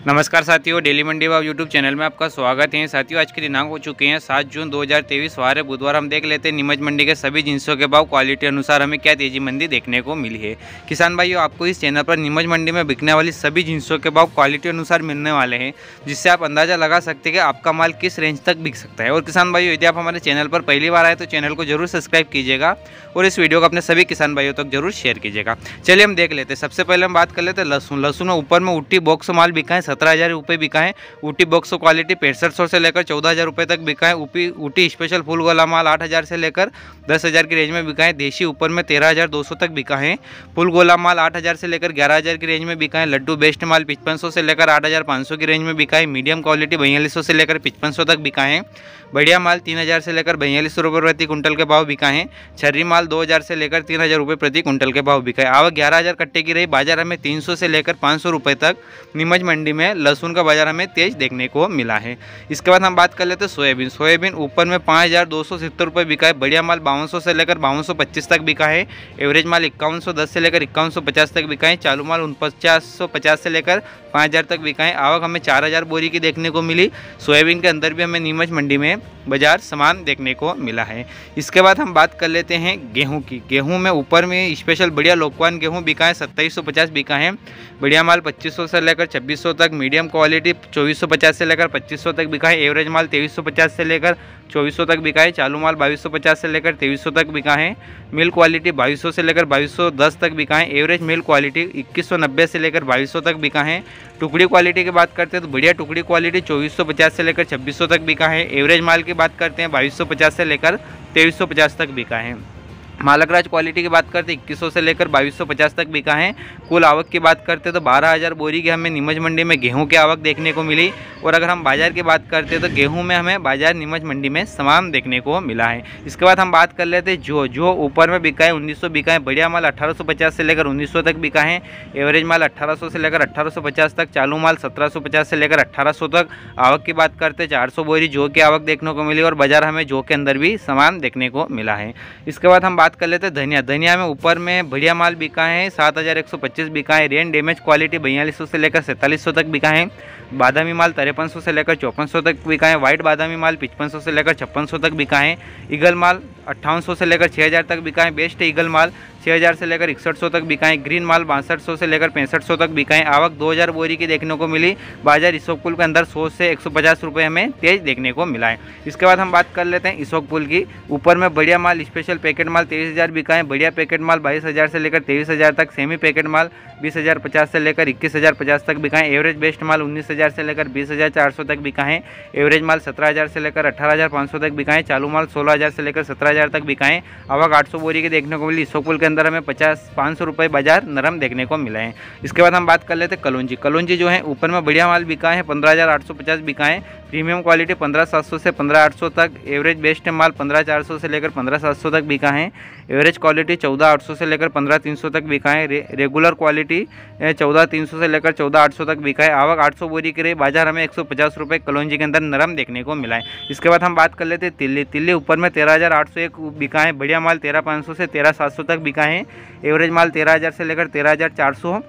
नमस्कार साथियों, डेली मंडी भाव यूट्यूब चैनल में आपका स्वागत है। साथियों, आज के दिनांक हो चुके हैं 7 जून 2023 वार है बुधवार। हम देख लेते हैं नीमच मंडी के सभी जिंसों के भाव क्वालिटी अनुसार हमें क्या तेजी मंदी देखने को मिली है। किसान भाइयों, आपको इस चैनल पर नीमच मंडी में बिकने वाली सभी जिंसों के भाव क्वालिटी अनुसार मिलने वाले हैं, जिससे आप अंदाजा लगा सकते हैं कि आपका माल किस रेंज तक बिक सकता है। और किसान भाइयों, यदि आप हमारे चैनल पर पहली बार आए तो चैनल को जरूर सब्सक्राइब कीजिएगा और इस वीडियो को अपने सभी किसान भाइयों तक जरूर शेयर कीजिएगा। चलिए हम देख लेते हैं। सबसे पहले हम बात कर लेते हैं लहसुन में ऊपर में ऊटी बॉक्स माल बिका है 17,000 रुपये बिका है। ऊटी बॉक्स क्वालिटी 6500 से लेकर 14,000 रुपये तक बिका है। ऊटी स्पेशल फुल गोला माल 8,000 से लेकर 10,000 की रेंज में बिका है। देशी ऊपर में 13,200 तक बिका है। फुल गोला माल 8,000 से लेकर 11,000 की रेंज में बिका है। लड्डू बेस्ट माल 5500 से लेकर 8,500 की रेंज में बिका है। मीडियम क्वालिटी 4200 से लेकर 5500 तक बिका है। बढ़िया माल 3,000 से लेकर 4200 रुपये प्रति कुंटल के भाव बिका है। छर्री माल 2,000 से लेकर 3,000 रुपये प्रति कुंटल के भाव बिका है। आवक 11,000 कट्टे की रही। बाजार हमें 300 से लेकर 500 रुपये तक नीमच मंडी में लहसुन का बाजार हमें तेज देखने को मिला है। इसके बाद हम बात कर लेते हैं सोयाबीन ऊपर में 5,270 रुपये बिका है। बढ़िया माल 5200 से लेकर 5225 तक बिका है। एवरेज माल 5110 से लेकर 5150 तक बिका है। चालू माल 4950 से लेकर 5,000 तक बिका है। आवक हमें 4,000 बोरी की देखने को मिली। सोयाबीन के अंदर भी हमें नीमच मंडी में बाजार समान देखने को मिला है। इसके बाद हम बात कर लेते हैं गेहूं की। गेहूं में ऊपर में स्पेशल बढ़िया लोकवान गेहूं बिका है 2750 बिका है। बढ़िया माल 2500 से लेकर 2600 तक। मीडियम क्वालिटी 2450 से लेकर 2500 तक बिका है। एवरेज माल 2350 से लेकर 2400 तक बिका है। चालू माल 2250 से लेकर 2300 तक बिका है। मिल क्वालिटी 2200 से लेकर 2210 तक बिका है। एवरेज मिल क्वालिटी 2190 से लेकर 2200 तक बिका है। टुकड़ी क्वालिटी की बात करते हैं तो बढ़िया टुकड़ी क्वालिटी 2450 से लेकर 2600 तक बिका है। एवरेज माल की बात करते हैं 2250 से लेकर 2350 तक बिका है। मालकराज क्वालिटी की बात करते हैं 2100 से लेकर 2250 तक बिका है। कुल आवक की बात करते हैं तो 12,000 बोरी की हमें नीमच मंडी में गेहूं की आवक देखने को मिली। और अगर हम बाजार की बात करते हैं तो गेहूं में हमें बाजार नीमच मंडी में समान देखने को मिला है। इसके बाद हम बात कर लेते हैं जो ऊपर में बिका है 1900 बिका है। बढ़िया माल 1850 से लेकर 1900 तक बिका है। एवरेज माल 1800 से लेकर 1850 तक। चालू माल 1750 से लेकर 1800 तक। आवक की बात करते हैं 400 बोरी जो की आवक देखने को मिली और बाजार हमें जो के अंदर भी समान देखने को मिला है। इसके बाद हम बात कर लेते हैं धनिया में ऊपर में बढ़िया माल बिका है 7,125 बिका है। रेन डैमेज क्वालिटी 4200 से लेकर 4700 तक बिका है। बादामी माल 5300 से लेकर 5400 तक बिका है। वाइट बादामी माल 5500 से लेकर 5600 तक बिका है। ईगल माल 5800 से लेकर 6,000 तक बिका है। बेस्ट ईगल माल 6,000 से लेकर 6100 तक बिका है। ग्रीन माल 6200 से लेकर 6500 तक बिका है। आवक 2,000 बोरी की देखने को मिली। बाजार इसोकपुल के अंदर 100 से 150 रुपये हमें तेज देखने को मिला है। इसके बाद हम बात कर लेते हैं इसोकपुल की। ऊपर में बढ़िया माल स्पेशल पैकेट माल 23,000 बिका है। बढ़िया पैकेट माल 22,000 से लेकर 23,000 तक। सेमी पैकेट माल 20,050 से लेकर 21,050 तक बिका है। एवरेज बेस्ट माल 19,000 से लेकर 20,400 तक बिका है। एवरेज माल 17,000 से लेकर 18,500 तक बिका है। चालू माल 16,000 से लेकर 17,000 तक बिका है। आवक 800 बोरी की देखने को मिली। इसोकपुल के अंदर हमें 500 रुपये बाजार नरम देखने को मिला है। इसके बाद हम बात कर लेते हैं कलौंजी जो है ऊपर में बढ़िया माल बिका है 15,850 बिका है। प्रीमियम क्वालिटी 15,700 से 15,800 तक। एवरेज बेस्ट माल 15,400 से लेकर 15,700 तक बिका है। एवरेज क्वालिटी 14,800 से लेकर 15,300 तक बिका है। रेगुलर क्वालिटी 14,300 से लेकर 14,800 तक बिका है। आवक 800 बोरी की रही। बाजार हमें 150 रुपये कलौंजी के अंदर नरम देखने को मिला है। इसके बाद हम बात कर लेते हैं तिल्ली ऊपर में 13,801 बिका है। बढ़िया माल 13,500 से 13,700 तक बिका है। एवरेज माल 13,000 से लेकर 13,400।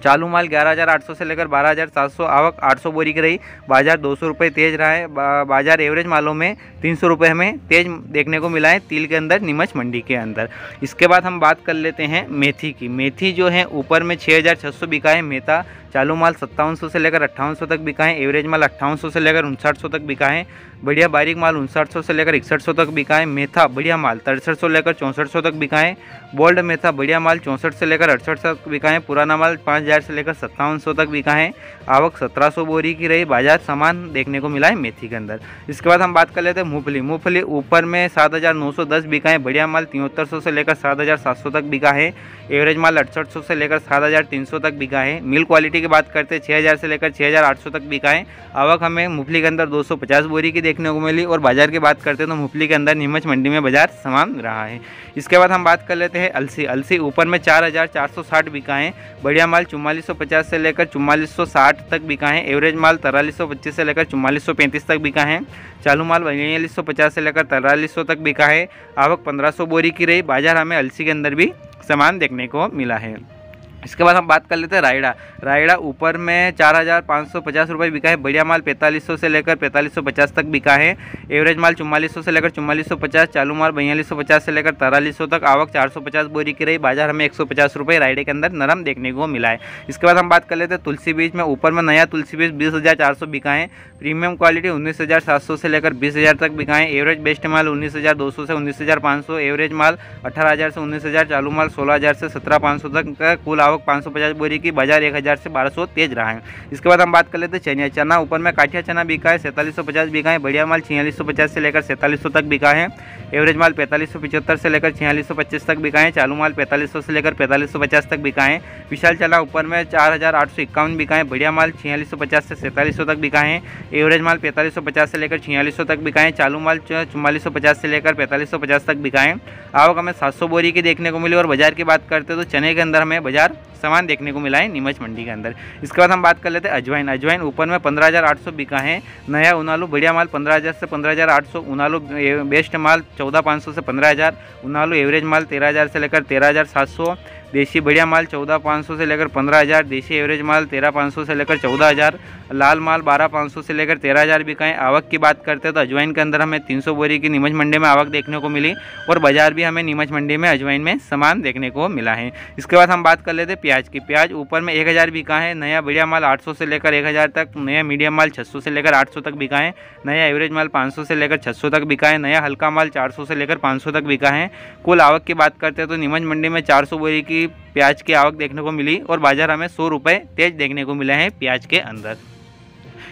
चालू माल 11,800 से लेकर 12,700। आवक 800 बोरी की रही। बाजार 200 रुपये तेज रहा है। बाजार एवरेज मालों में 300 रुपये हमें तेज देखने को मिला है तिल के अंदर नीमच मंडी के अंदर। इसके बाद हम बात कर लेते हैं मेथी की। मेथी जो है ऊपर में 6,600 बिका है मेथा। चालू माल 5700 से लेकर 5800 तक बिका है। एवरेज माल 5800 से लेकर 5900 तक बिका है। बढ़िया बारीक माल 5900 से लेकर 6100 तक बिका है। मेथा बढ़िया माल 6300 लेकर 6400 तक बिका है। बोल्ड मेथा बढ़िया माल 64 से लेकर 68 तक बिका है। पुराना माल 5,000 से लेकर 5700 तक बिका है। आवक 1700 बोरी की रही। बाजार सामान देखने को मिला है मेथी के अंदर। इसके बाद हम बात कर लेते हैं मूंगफली ऊपर में 7,910 बिका है। बढ़िया माल 7300 से लेकर 7,700 तक बिका है। एवरेज माल 6800 से लेकर 7,300 तक बिका है। मिल क्वालिटी की बात करते हैं 6,000 से लेकर 6,800 तक बिका है। आवक हमें मूंगफली के अंदर 250 बोरी की देखने को मिली। और बाजार की बात करते हैं तो मूंगफली के अंदर नीमच मंडी में बाजार समान रहा है। इसके बाद हम बात कर लेते हैं अलसी ऊपर में 4,460 बिका है। बढ़िया माल 4450 से लेकर 4460 तक बिका है। एवरेज माल 4325 से लेकर 4435 तक बिका है। चालू माल 4250 से लेकर 4300 तक बिका है। आवक 1500 बोरी की रही। बाजार हमें अलसी के अंदर भी सामान देखने को मिला है। इसके बाद हम बात कर लेते हैं रायड़ा। रायड़ा ऊपर में 4,550 रुपये बिका है। बढ़िया माल 4500 से लेकर 4550 तक बिका है। एवरेज माल 4400 से लेकर 4450, चालू माल 4250 से लेकर 4300 तक। आवक 450 बोरी की रही। बाजार हमें 150 रुपये रायड़े के अंदर नरम देखने को मिला है। इसके बाद हम बात कर लेते हैं तुलसी बीज में। ऊपर में नया तुलसी बीज 20,400 बिका है। प्रीमियम क्वालिटी 19,700 से लेकर 20,000 तक बिका है। एवरेज बेस्ट माल 19,200 से 19,500। एवरेज माल 18,000 से 19,000, चालू माल 16,000 से 17,500 तक का। कुल आवक 550 बोरी की। बाजार 1,000 से 1,200 तेज रहा है। इसके बाद हम बात कर लेते हैं चनिया। चना ऊपर में काठिया चना बिका है 4750 बिका है। बढ़िया माल 4650 से लेकर 4700 तक बिका है। एवरेज माल 4575 से लेकर 4625 तक बिका है। चालू माल 4500 से लेकर 4550 तक बिका है। विशाल चना ऊपर में 4,851 बिका है। बढ़िया माल 4650 से 4700 तक बिका है। एवरेज माल 4550 से लेकर 4600 तक बिका है। चालू माल 4450 से लेकर 4550 तक बिका है। आवक हमें 700 बोरी की देखने को मिली। और बाजार की बात करते हैं तो चने के अंदर हमें बाजार सामान देखने को मिला है नीमच मंडी के अंदर। इसके बाद हम बात कर लेते हैं अजवाइन। अजवाइन ऊपर में 15,800 बिका है। नया उनालू बढ़िया माल 15,000 से 15,800। उनालू बेस्ट माल 14,500 से 15,000। उनालू एवरेज माल 13,000 से लेकर 13,700। देसी बढ़िया माल 14,500 से लेकर 15,000। देसी एवरेज माल 13,500 से लेकर 14,000। लाल माल 12,500 से लेकर 13,000 बिका है। आवक की बात करते हैं तो अजवाइन के अंदर हमें 300 बोरी की नीमच मंडी में आवक देखने को मिली। और बाजार भी हमें नीमच मंडी में अजवाइन में सामान देखने को मिला है। इसके बाद हम बात कर लेते हैं प्याज की। प्याज ऊपर में 1,000 बिका है। नया बढ़िया माल 800 से लेकर 1,000 तक। नया मीडियम माल 600 से लेकर 800 तक बिका है। नया एवरेज माल 500 से लेकर 600 तक बिका है। नया हल्का माल 400 से लेकर 500 तक बिका है। कुल आवक की बात करते हैं तो नीमच मंडी में 400 बोरी की प्याज की आवक देखने को मिली। और बाजार हमें 100 रुपये तेज देखने को मिले हैं प्याज के अंदर।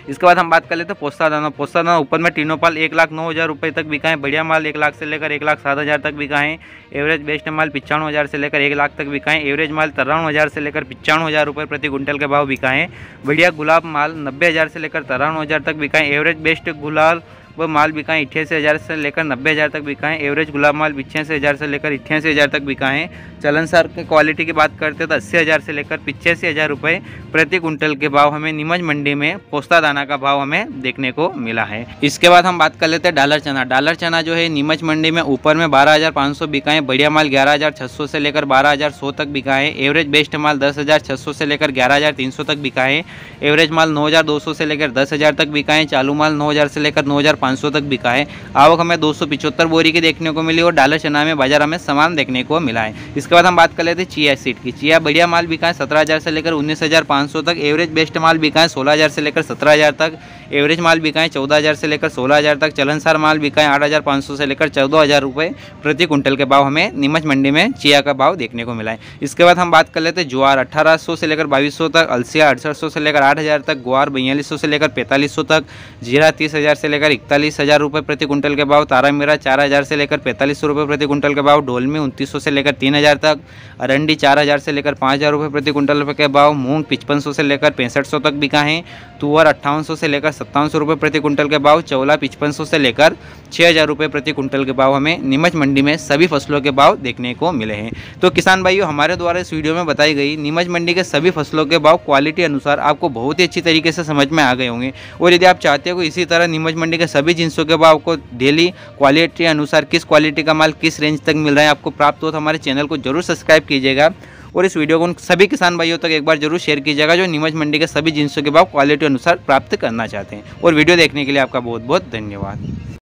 इसके बाद हम बात कर लेते हैं पोस्ता दाना। पोस्ता दाना ऊपर में टीनोपाल 1,09,000 रुपये तक बिका है। बढ़िया माल 1 लाख से लेकर 1,07,000 तक बिका है। एवरेज बेस्ट माल 95,000 से लेकर 1 लाख तक बिका है। एवरेज माल 53,000 से लेकर 95,000 रुपये प्रति कुंटल के भाव बिका है। बढ़िया गुलाब माल 90,000 से लेकर 53,000 तक बिका है। एवरेज बेस्ट गुलाब वो माल बिका है 88,000 से लेकर 90,000 तक बिका है। एवरेज गुलाब माल 85,000 से लेकर 88,000 तक बिका है। चलनसार की क्वालिटी की बात करते हैं तो 80,000 से लेकर 85,000 रुपये प्रति कुंटल के भाव हमें नीमच मंडी में पोस्ता दाना का भाव हमें देखने को मिला है। इसके बाद हम बात कर लेते हैं डॉलर चना। डॉलर चना जो है नीमच मंडी में ऊपर में 12,500 बिका है। बढ़िया माल 11,600 से लेकर 12,100 तक बिका है। एवरेज बेस्ट माल 10,600 से लेकर 11,300 तक बिका है। एवरेज माल 9,200 से लेकर 10,000 तक बिका है। चालू माल 9,000 से लेकर 9,500 तक बिका है। आवक हमें 275 बोरी की देखने को मिली। और डॉलर चना में बाजार हमें सामान देखने को मिला है। इसके बाद हम बात कर लेते हैं चिया सीड की। चिया बढ़िया माल बिका है 17,000 से लेकर 19,500 तक। एवरेज बेस्ट माल बिका है 16,000 से लेकर 17,000 तक। एवरेज माल बिका है 14,000 से लेकर 16,000 तक। चलनसार माल बिका है 8,500 से लेकर 14,000 रुपये प्रति कुंटल के भाव हमें नीमच मंडी में चिया का भाव देखने को मिला है। इसके बाद हम बात कर लेते हैं ज्वार 1,800 से लेकर 2,200 तक। अलसिया 6,800 से लेकर 8,000 तक। ग्वार 4,200 से लेकर 4,500 तक। जीरा 30,000 से लेकर 41,000 रुपये प्रति कुंटल के भाव। तारा मीरा 4,000 से लेकर 4,500 रुपये प्रति कुंटल के भाव। ढोलमी 2900 से लेकर 3,000 तक। अरंडी 4,000 से लेकर 5,000 रुपये प्रति कुंटल के भाव। मूंग 5500 से लेकर 6500 तक बिका है। तुअर 5800 से लेकर 5700 रुपये प्रति कुंटल के भाव। चौला 5500 से लेकर 6,000 रुपये प्रति कुंटल के भाव हमें नीमच मंडी में सभी फसलों के भाव देखने को मिले हैं। तो किसान भाइयों, हमारे द्वारा इस वीडियो में बताई गई नीमच मंडी के सभी फसलों के भाव क्वालिटी अनुसार आपको बहुत ही अच्छी तरीके से समझ में आ गए होंगे। और यदि आप चाहते हो कि इसी तरह नीमच मंडी के सभी जिनसों के भाव को डेली क्वालिटी अनुसार किस क्वालिटी का माल किस रेंज तक मिल रहा है आपको प्राप्त हो, तो हमारे चैनल को जरूर सब्सक्राइब कीजिएगा। और इस वीडियो को उन सभी किसान भाइयों तक एक बार जरूर शेयर कीजिएगा जो नीमच मंडी के सभी जिनसों के भाव क्वालिटी अनुसार प्राप्त करना चाहते हैं। और वीडियो देखने के लिए आपका बहुत बहुत धन्यवाद।